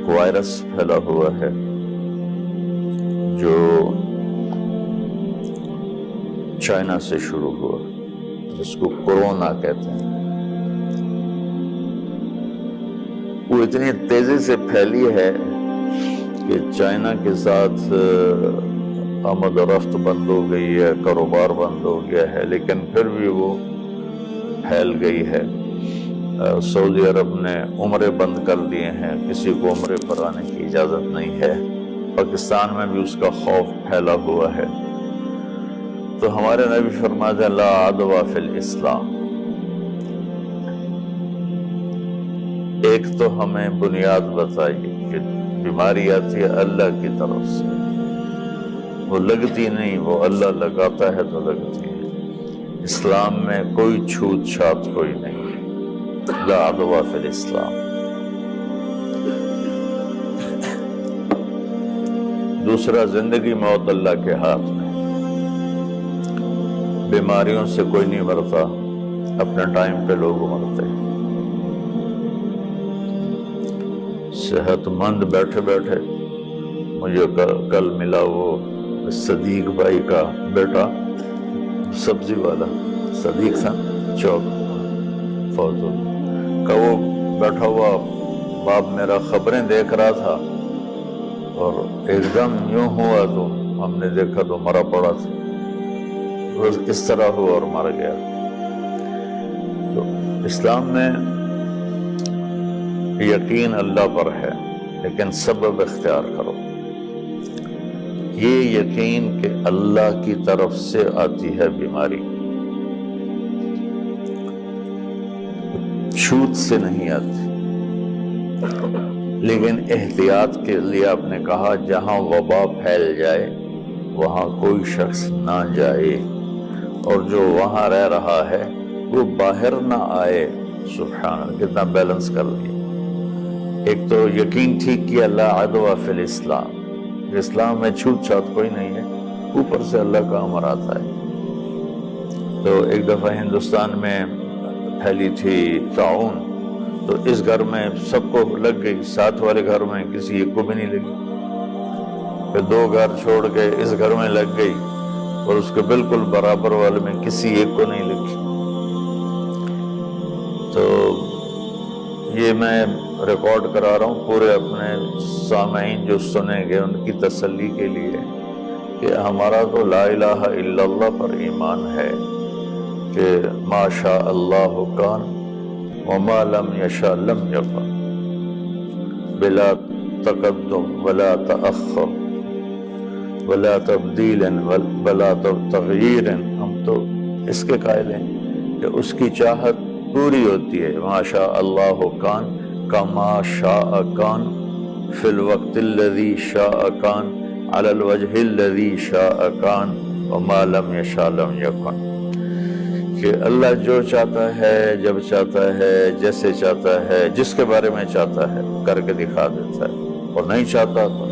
ایک وائرس پھیلا ہوا ہے جو چائنا سے شروع ہوا، جس کو کورونا کہتے ہیں۔ وہ اتنی تیزی سے پھیلی ہے کہ چائنا کے ساتھ آمد و رفت بند ہو گئی ہے، کاروبار بند ہو گیا ہے، لیکن پھر بھی وہ پھیل گئی ہے۔ سعودی عرب نے عمرے بند کر دیے ہیں، کسی کو عمرے پر آنے کی اجازت نہیں ہے۔ پاکستان میں بھی اس کا خوف پھیلا ہوا ہے۔ تو ہمارے نبی فرماتے ہیں لا عدوى فی الاسلام۔ ایک تو ہمیں بنیاد بتائی کہ بیماری آتی ہے اللہ کی طرف سے، وہ لگتی نہیں، وہ اللہ لگاتا ہے تو لگتی ہے۔ اسلام میں کوئی چھوت چھات کوئی نہیں، لا عدوى فی الاسلام۔ دوسرا، زندگی موت اللہ کے ہاتھ میں، بیماریوں سے کوئی نہیں مرتا، اپنے ٹائم پہ لوگ مرتے ہیں۔ صحت مند بیٹھے بیٹھے مجھے کل ملا وہ صدیق بھائی کا بیٹا، سبزی والا صدیق تھا، چوک فوت ہو گیا، کہ وہ بیٹھا ہوا باپ میرا خبریں دیکھ رہا تھا اور ایک دم یوں ہوا تو ہم نے دیکھا تو مرا پڑا تھا، بس اس طرح ہوا اور مر گیا۔ تو اسلام میں یقین اللہ پر ہے، لیکن سبب اختیار کرو۔ یہ یقین کہ اللہ کی طرف سے آتی ہے بیماری، چھوت سے نہیں آتی، لیکن احتیاط کے لیے آپ نے کہا جہاں وبا پھیل جائے وہاں کوئی شخص نہ جائے، اور جو وہاں رہ رہا ہے وہ باہر نہ آئے۔ سبحان اللہ، کتنا بیلنس کر لیا۔ ایک تو یقین ٹھیک کیا لا عدوى فی الاسلام، اسلام میں چھوت چھات کوئی نہیں ہے، اوپر سے اللہ کا امر آتا ہے۔ تو ایک دفعہ ہندوستان میں پھیلی تھی طاعون، تو اس گھر میں سب کو لگ گئی، ساتھ والے گھر میں کسی ایک کو بھی نہیں لگی، پھر 2 گھر چھوڑ کے اس گھر میں لگ گئی، اور اس کے بالکل برابر والے میں کسی ایک کو نہیں لگی۔ تو یہ میں ریکارڈ کرا رہا ہوں پورے اپنے سامعین جو سنیں گے ان کی تسلی کے لیے، کہ ہمارا تو لا الہ الا اللہ پر ایمان ہے کہ ما شاء اللہ کان وما لم یشاء لم یکن، بلا تقدم ولا تأخر ولا تبدیل ولا تغییر۔ ہم تو اس کے قائل ہیں کہ اس کی چاہت پوری ہوتی ہے، ما شاء اللہ کان کما شاء کان فی الوقت الذی شاء کان علی الوجہ الذی شاء کان وما لم یشاء لم یکن، کہ اللہ جو چاہتا ہے، جب چاہتا ہے، جیسے چاہتا ہے، جس کے بارے میں چاہتا ہے کر کے دکھا دیتا ہے، اور نہیں چاہتا تو